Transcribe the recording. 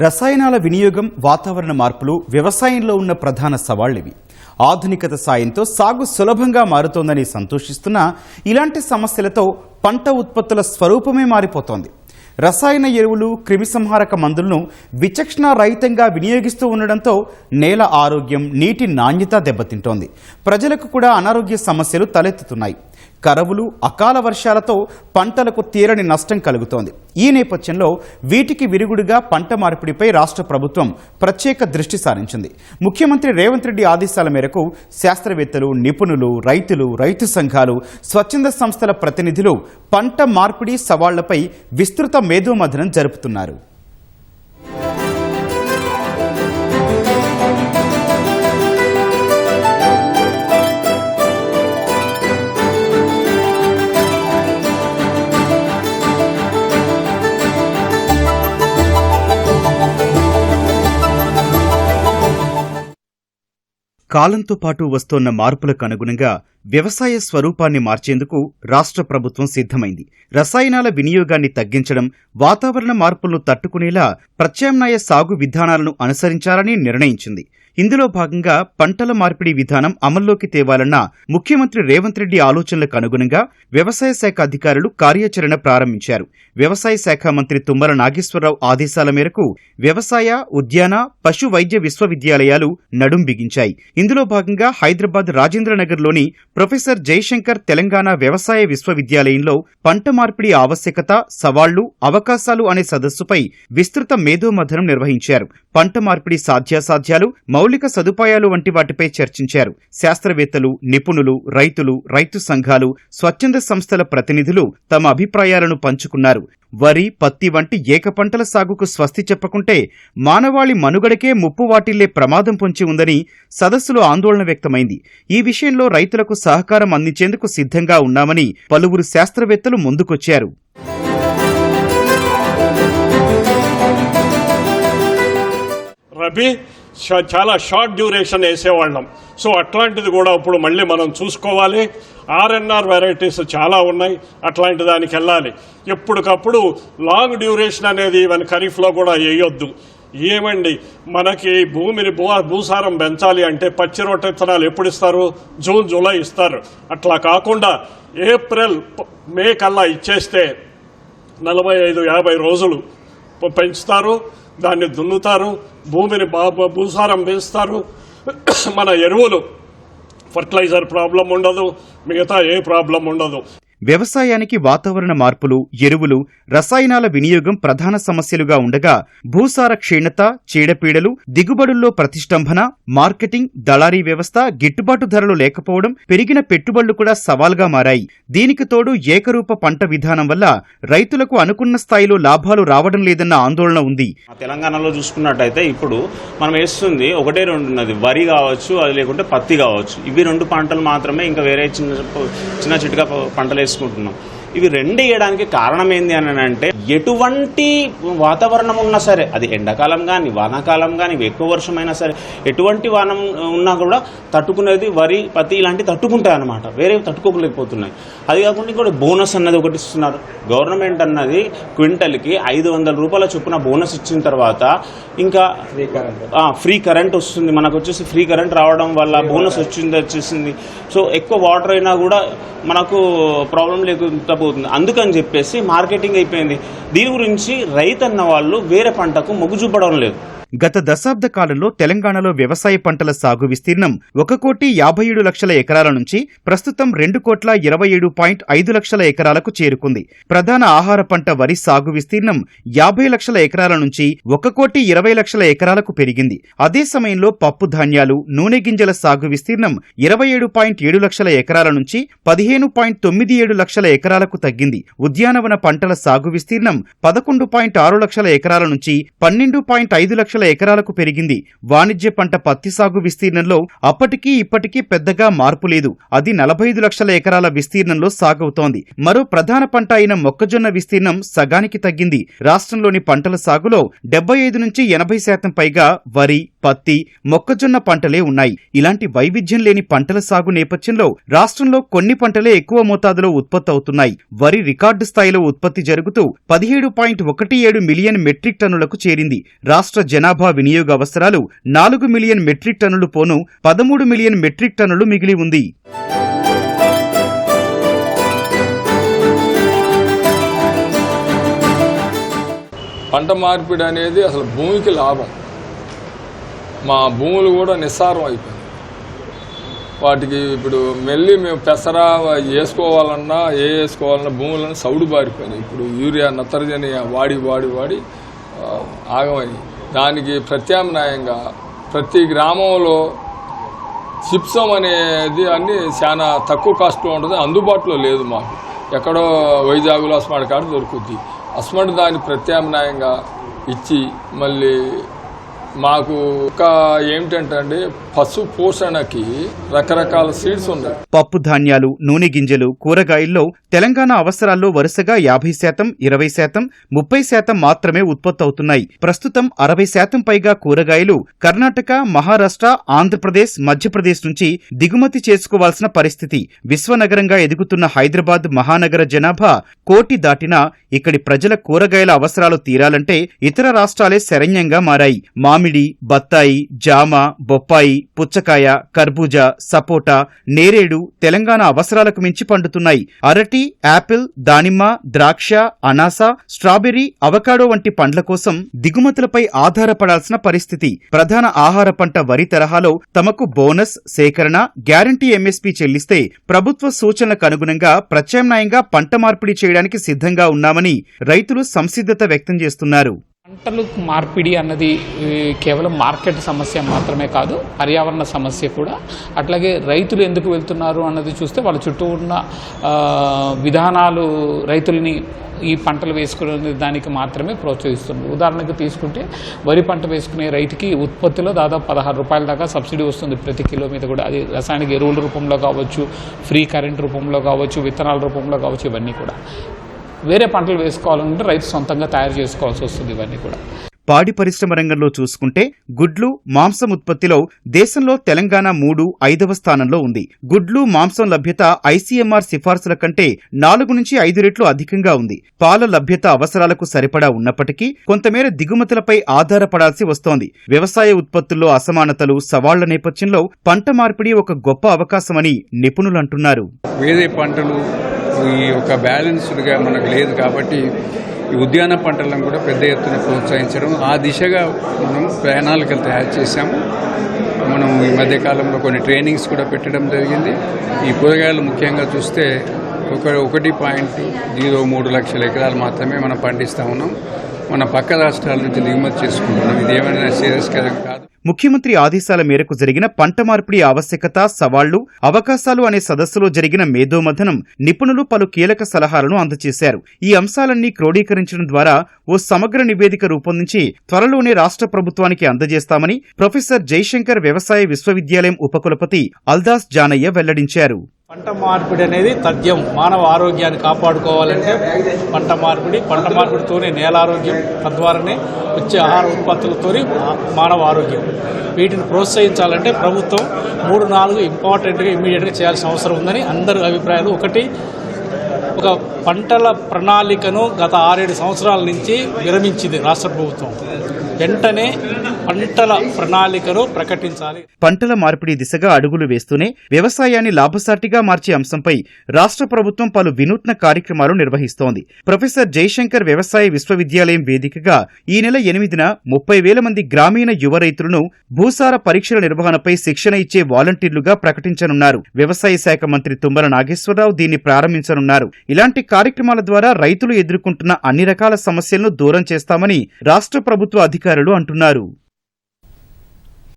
రసాయనాల వినియోగం, వాతావరణ మార్పులు వ్యవసాయంలో ఉన్న ప్రధాన సవాళ్లివి. ఆధునికత సాయంతో సాగు సులభంగా మారుతోందని సంతోషిస్తున్నా ఇలాంటి సమస్యలతో పంట ఉత్పత్తుల స్వరూపమే మారిపోతోంది. రసాయన ఎరువులు, క్రిమిసంహారక మందులను విచక్షణారహితంగా వినియోగిస్తూ ఉండడంతో నేల ఆరోగ్యం, నీటి నాణ్యత దెబ్బతింటోంది. ప్రజలకు కూడా అనారోగ్య సమస్యలు తలెత్తుతున్నాయి. కరవులు, అకాల వర్షాలతో పంటలకు తీరని నష్టం కలుగుతోంది. ఈ నేపథ్యంలో వీటికి విరుగుడుగా పంట మార్పిడిపై రాష్ట్ర ప్రభుత్వం ప్రత్యేక దృష్టి సారించింది. ముఖ్యమంత్రి రేవంత్ రెడ్డి ఆదేశాల మేరకు శాస్త్రవేత్తలు, నిపుణులు, రైతులు, రైతు సంఘాలు, స్వచ్ఛంద సంస్థల ప్రతినిధులు పంట మార్పిడి సవాళ్లపై విస్తృత మేధోమథనం జరుపుతున్నారు. కాలంతో పాటు వస్తోన్న మార్పులకు అనుగుణంగా వ్యవసాయ స్వరూపాన్ని మార్చేందుకు రాష్ట్ర ప్రభుత్వం సిద్ధమైంది. రసాయనాల వినియోగాన్ని తగ్గించడం, వాతావరణ మార్పులను తట్టుకునేలా ప్రత్యామ్నాయ సాగు విధానాలను అనుసరించాలని నిర్ణయించింది. ఇందులో భాగంగా పంటల మార్పిడి విధానం అమల్లోకి తేవాలన్న ముఖ్యమంత్రి రేవంత్ రెడ్డి ఆలోచనలకు అనుగుణంగా వ్యవసాయ శాఖ అధికారులు కార్యాచరణ ప్రారంభించారు. వ్యవసాయ శాఖ మంత్రి తుమ్మల నాగేశ్వరరావు ఆదేశాల మేరకు వ్యవసాయ, ఉద్యాన, పశు వైద్య విశ్వవిద్యాలయాలు నడుం బిగించాయి. ఇందులో భాగంగా హైదరాబాద్ రాజేంద్రనగర్లోని ప్రొఫెసర్ జయశంకర్ తెలంగాణ వ్యవసాయ విశ్వవిద్యాలయంలో పంట మార్పిడి ఆవశ్యకత, సవాళ్లు, అవకాశాలు అనే సదస్సుపై విస్తృత మేధోమథనం నిర్వహించారు. పంట మార్పిడి సాధ్యాసాధ్యాలు, మౌలిక సదుపాయాలు వంటి వాటిపై చర్చించారు. శాస్త్రవేత్తలు, నిపుణులు, రైతులు, రైతు సంఘాలు, స్వచ్ఛంద సంస్థల ప్రతినిధులు తమ అభిప్రాయాలను పంచుకున్నారు. వరి, పత్తి వంటి ఏక పంటల సాగుకు స్వస్తి చెప్పకుంటే మానవాళి మనుగడకే ముప్పు వాటిల్లే ప్రమాదం పొంచి ఉందని సదస్సులో ఆందోళన వ్యక్తమైంది. ఈ విషయంలో రైతులకు సహకారం అందించేందుకు సిద్ధంగా ఉన్నామని పలువురు శాస్త్రవేత్తలు ముందుకొచ్చారు. రబీ చాలా షార్ట్ డ్యూరేషన్ వేసేవాళ్ళం. సో అట్లాంటిది కూడా ఇప్పుడు మళ్ళీ మనం చూసుకోవాలి. ఆర్ఎన్ఆర్ వెరైటీస్ చాలా ఉన్నాయి, అట్లాంటి దానికి వెళ్ళాలి. ఎప్పటికప్పుడు లాంగ్ డ్యూరేషన్ అనేది ఈవెన్ ఖరీఫ్లో కూడా వేయొద్దు. ఏమండి, మనకి భూమిని భూసారం పెంచాలి అంటే పచ్చి రొట్టె విత్తనాలు ఎప్పుడు ఇస్తారు? జూన్, జూలై ఇస్తారు. అట్లా కాకుండా ఏప్రిల్, మే కల్లా ఇచ్చేస్తే 45-50 రోజులు పెంచుతారు, దాన్ని దున్నుతారు, భూమిని భూసారం పెంచుతారు. మన ఎరువులు, ఫర్టిలైజర్ ప్రాబ్లం ఉండదు, మిగతా ఏ ప్రాబ్లం ఉండదు. వ్యవసాయానికి వాతావరణ మార్పులు, ఎరువులు, రసాయనాల వినియోగం ప్రధాన సమస్యలుగా ఉండగా భూసార క్షీణత, చీడపీడలు, దిగుబడుల్లో ప్రతిష్టంభన, మార్కెటింగ్, దళారీ వ్యవస్థ, గిట్టుబాటు ధరలు లేకపోవడం, పెరిగిన పెట్టుబడులు కూడా సవాల్గా మారాయి. దీనికి తోడు ఏకరూప పంట విధానం వల్ల రైతులకు అనుకున్న స్థాయిలో లాభాలు రావడం లేదన్న ఆందోళన ఉంది. తెలంగాణలో చూసుకున్నట్టయితే ఇప్పుడు మనం వేస్తుంది 1-2 ఉన్నది, వరి కావచ్చు, అది లేకుంటే పత్తి కావచ్చు. ఇవి 2 పంటలు మాత్రమే, ఇంకా వేరే చిన్న చిట్టుగా పంటలు వేసుకుంటున్నాం. ఇవి 2 వేయడానికి కారణం ఏంది అని అంటే, ఎటువంటి వాతావరణం ఉన్నా సరే, అది ఎండాకాలం కానీ వానాకాలం కానీ ఎక్కువ వర్షమైనా సరే, ఎటువంటి వానం ఉన్నా కూడా తట్టుకునేది వరి, పత్తి ఇలాంటివి తట్టుకుంటాయి అన్నమాట. వేరే తట్టుకోలేకపోతున్నాయి. అది కాకుండా కూడా బోనస్ అన్నది ఒకటి ఇస్తున్నారు. గవర్నమెంట్ అన్నది క్వింటల్కి 500 రూపాయల చొప్పున బోనస్ ఇచ్చిన తర్వాత ఇంకా ఫ్రీ కరెంట్ వస్తుంది. మనకు వచ్చేసి ఫ్రీ కరెంట్ రావడం వల్ల బోనస్ వచ్చేసింది. సో ఎక్కువ వాటర్ అయినా కూడా మనకు ప్రాబ్లం లేకుండా పోతుంది. అందుకని చెప్పేసి మార్కెటింగ్ అయిపోయింది. దీని గురించి రైతు అన్న వాళ్ళు వేరే పంటకు మొగ్గు చూపడం లేదు. గత దశాబ్ద కాలంలో తెలంగాణలో వ్యవసాయ పంటల సాగు విస్తీర్ణం 1,57,00,000 ఎకరాల నుంచి ప్రస్తుతం 2,27,5 లక్షల ఎకరాలకు చేరుకుంది. ప్రధాన ఆహార పంట వరి సాగు విస్తీర్ణం 50 లక్షల ఎకరాల నుంచి 1,20,00,000 ఎకరాలకు పెరిగింది. అదే సమయంలో పప్పు ధాన్యాలు, నూనె గింజల సాగు విస్తీర్ణం 27,7 లక్షల ఎకరాల నుంచి 15,97 లక్షల ఎకరాలకు తగ్గింది. ఉద్యానవన పంటల సాగు విస్తీర్ణం 11,6 లక్షల ఎకరాల నుంచి 12,5 లక్షల లక్షల ఎకరాలకు పెరిగింది. వాణిజ్య పంట పత్తి సాగు విస్తీర్ణంలో అప్పటికీ ఇప్పటికీ పెద్దగా మార్పు లేదు. అది 45 లక్షల ఎకరాల విస్తీర్ణంలో సాగవుతోంది. మరో ప్రధాన పంట అయిన మొక్కజొన్న విస్తీర్ణం సగానికి తగ్గింది. రాష్ట్రంలోని పంటల సాగులో 75 నుంచి 80% పైగా వరి, పత్తి, మొక్కజొన్న పంటలే ఉన్నాయి. ఇలాంటి వైవిధ్యం లేని పంటల సాగు నేపథ్యంలో రాష్ట్రంలో కొన్ని పంటలే ఎక్కువ మోతాదులో ఉత్పత్తి అవుతున్నాయి. వరి రికార్డు స్థాయిలో ఉత్పత్తి జరుగుతూ 17.17 మిలియన్ మెట్రిక్ టన్నులకు చేరింది. రాష్ట్ర జనాభా వినియోగ అవసరాలు 4 మిలియన్ మెట్రిక్ టన్నులు పోను 13 మిలియన్ మెట్రిక్ టన్నులు మిగిలి ఉంది. పంట మార్పిడి అనేది అసలు భూమికి లాభం. మా భూములు కూడా నిస్సారం అయిపోయింది. వాటికి ఇప్పుడు మళ్ళీ మేము పెసరా వేసుకోవాలన్నా వేసుకోవాలన్నా భూములను సౌడు బారిపోయినాయి. ఇప్పుడు యూరియా నత్రజని వాడి ఆగమని దానికి ప్రత్యామ్నాయంగా ప్రతి గ్రామంలో జిప్సం అనేది అన్ని చాలా తక్కువ కాస్ట్లో ఉంటుంది, అందుబాటులో లేదు. మాకు ఎక్కడో వైజాగ్లో అస్మాట్ కాడ దొరుకుద్ది. అస్మాట్ దాన్ని ప్రత్యామ్నాయంగా ఇచ్చి మళ్ళీ మాకు ఒక ఏమిటంటే అండి పశు పోషణకి రకరకాల సీడ్స్ ఉన్నాయి. పప్పు ధాన్యాలు, నూనె గింజలు, కూరగాయల్లో తెలంగాణ అవసరాల్లో వరుసగా 50%, 20%, 30% మాత్రమే ఉత్పత్తి అవుతున్నాయి. ప్రస్తుతం 60% పైగా కూరగాయలు కర్ణాటక, మహారాష్ట్ర, ఆంధ్రప్రదేశ్, మధ్యప్రదేశ్ నుంచి దిగుమతి చేసుకోవాల్సిన పరిస్థితి. విశ్వనగరంగా ఎదుగుతున్న హైదరాబాద్ మహానగర జనాభా 1 కోటి దాటినా ఇక్కడి ప్రజల కూరగాయల అవసరాలు తీరాలంటే ఇతర రాష్ట్రాలే శరణ్యంగా మారాయి. మామిడి, బత్తాయి, జామ, బొప్పాయి, పుచ్చకాయ, కర్బూజా, సపోటా, నేరేడు తెలంగాణ అవసరాలకు మించి పండుతున్నాయి. అరటి, యాపిల్, దానిమ్మ, ద్రాక్ష, అనాస, స్ట్రాబెర్రీ, అవకాడో వంటి పండ్ల కోసం దిగుమతులపై ఆధారపడాల్సిన పరిస్థితి. ప్రధాన ఆహార పంట వరి తరహాలో తమకు బోనస్, సేకరణ, గ్యారంటీ ఎంఎస్పీ చెల్లిస్తే ప్రభుత్వ సూచనలకు అనుగుణంగా ప్రత్యామ్నాయంగా పంట మార్పిడి చేయడానికి సిద్ధంగా ఉన్నామని రైతులు సంసిద్ధత వ్యక్తం చేస్తున్నారు. పంటలు మార్పిడి అన్నది కేవలం మార్కెట్ సమస్య మాత్రమే కాదు, పర్యావరణ సమస్య కూడా. అట్లాగే రైతులు ఎందుకు వెళ్తున్నారు అన్నది చూస్తే వాళ్ళ చుట్టూ ఉన్న విధానాలు రైతుల్ని ఈ పంటలు వేసుకునే దానికి మాత్రమే ప్రోత్సహిస్తుంది. ఉదాహరణకు తీసుకుంటే వరి పంట వేసుకునే రైతుకి ఉత్పత్తిలో దాదాపు 16 రూపాయల దాకా సబ్సిడీ వస్తుంది ప్రతి కిలో మీద కూడా. అది రసాయనిక ఎరువుల రూపంలో కావచ్చు, ఫ్రీ కరెంట్ రూపంలో కావచ్చు, విత్తనాల రూపంలో కావచ్చు, ఇవన్నీ కూడా. వేరే పంటలు వేసుకోవాలంటే రైతు సొంతంగా తయారు చేసుకోవాల్సి వస్తుంది. ఇవన్నీ కూడా పాడి పరిశ్రమ రంగంలో చూసుకుంటే గుడ్లు, మాంసం ఉత్పత్తిలో దేశంలో తెలంగాణ 5వ స్థానంలో ఉంది. గుడ్లు, మాంసం లభ్యత ఐసీఎంఆర్ సిఫార్సుల కంటే 4 నుంచి 5 రెట్లు అధికంగా ఉంది. పాల లభ్యత అవసరాలకు సరిపడా ఉన్నప్పటికీ కొంతమేర దిగుమతులపై ఆధారపడాల్సి వస్తోంది. వ్యవసాయ ఉత్పత్తుల్లో అసమానతలు, సవాళ్ల నేపథ్యంలో పంట మార్పిడి ఒక గొప్ప అవకాశమని నిపుణులు అంటున్నారు. వేరే పంటలు ఈ ఒక బ్యాలెన్స్డ్గా మనకు లేదు కాబట్టి ఈ ఉద్యాన పంటలను కూడా పెద్ద ఎత్తున ప్రోత్సహించడం, ఆ దిశగా మనం ప్రణాళికలు తయారు చేశాము. మనం ఈ మధ్యకాలంలో కొన్ని ట్రైనింగ్స్ కూడా పెట్టడం జరిగింది. ఈ కూరగాయలు ముఖ్యంగా చూస్తే 1.03 లక్షల ఎకరాలు మాత్రమే మనం పండిస్తూ ఉన్నాం. మన పక్క రాష్ట్రాల నుంచి దిగుమతి చేసుకుంటున్నాం. ఇది ఏమైనా శ్రేయస్కరం కాదు. ముఖ్యమంత్రి ఆదేశాల మేరకు జరిగిన పంట మార్పిడి ఆవశ్యకత, సవాళ్లు, అవకాశాలు అనే సదస్సులో జరిగిన మేధోమథనం నిపుణులు పలు కీలక సలహాలను అందజేశారు. ఈ అంశాలన్నీ క్రోడీకరించడం ద్వారా ఓ సమగ్ర నివేదిక రూపొందించి త్వరలోనే రాష్ట్ర ప్రభుత్వానికి అందజేస్తామని ప్రొఫెసర్ జయశంకర్ వ్యవసాయ విశ్వవిద్యాలయం ఉపకులపతి అల్దాస్ జానయ్య వెల్లడించారు. పంట మార్పిడి అనేది తథ్యం. మానవ ఆరోగ్యాన్ని కాపాడుకోవాలంటే పంట మార్పిడితోనే నేల ఆరోగ్యం, తద్వారానే వచ్చే ఆహార ఉత్పత్తులతోనే మానవ ఆరోగ్యం. వీటిని ప్రోత్సహించాలంటే ప్రభుత్వం 3-4 ఇంపార్టెంట్గా ఇమ్మీడియట్గా చేయాల్సిన అవసరం ఉందని అందరి అభిప్రాయాలు. ఒకటి, ఒక పంటల ప్రణాళికను గత 6-7 సంవత్సరాల నుంచి విరమించింది రాష్ట్ర ప్రభుత్వం. వెంటనే పంటల ప్రణాళికను ప్రకటించాలి. పంటల మార్పిడి దిశగా అడుగులు వేస్తూనే వ్యవసాయాన్ని లాభసాటిగా మార్చే అంశంపై రాష్ట్ర ప్రభుత్వం పలు వినూత్న కార్యక్రమాలు నిర్వహిస్తోంది. ప్రొఫెసర్ జయశంకర్ వ్యవసాయ విశ్వవిద్యాలయం వేదికగా ఈ నెల 8న 30,000 మంది గ్రామీణ యువ రైతులను భూసార పరీక్షల నిర్వహణపై శిక్షణ ఇచ్చే వాలంటీర్లుగా ప్రకటించనున్నారు. వ్యవసాయ శాఖ మంత్రి తుమ్మల నాగేశ్వరరావు దీన్ని ప్రారంభించనున్నారు. ఇలాంటి కార్యక్రమాల ద్వారా రైతులు ఎదుర్కొంటున్న అన్ని రకాల సమస్యలను దూరం చేస్తామని రాష్ట్ర ప్రభుత్వ అధికారులు అంటున్నారు.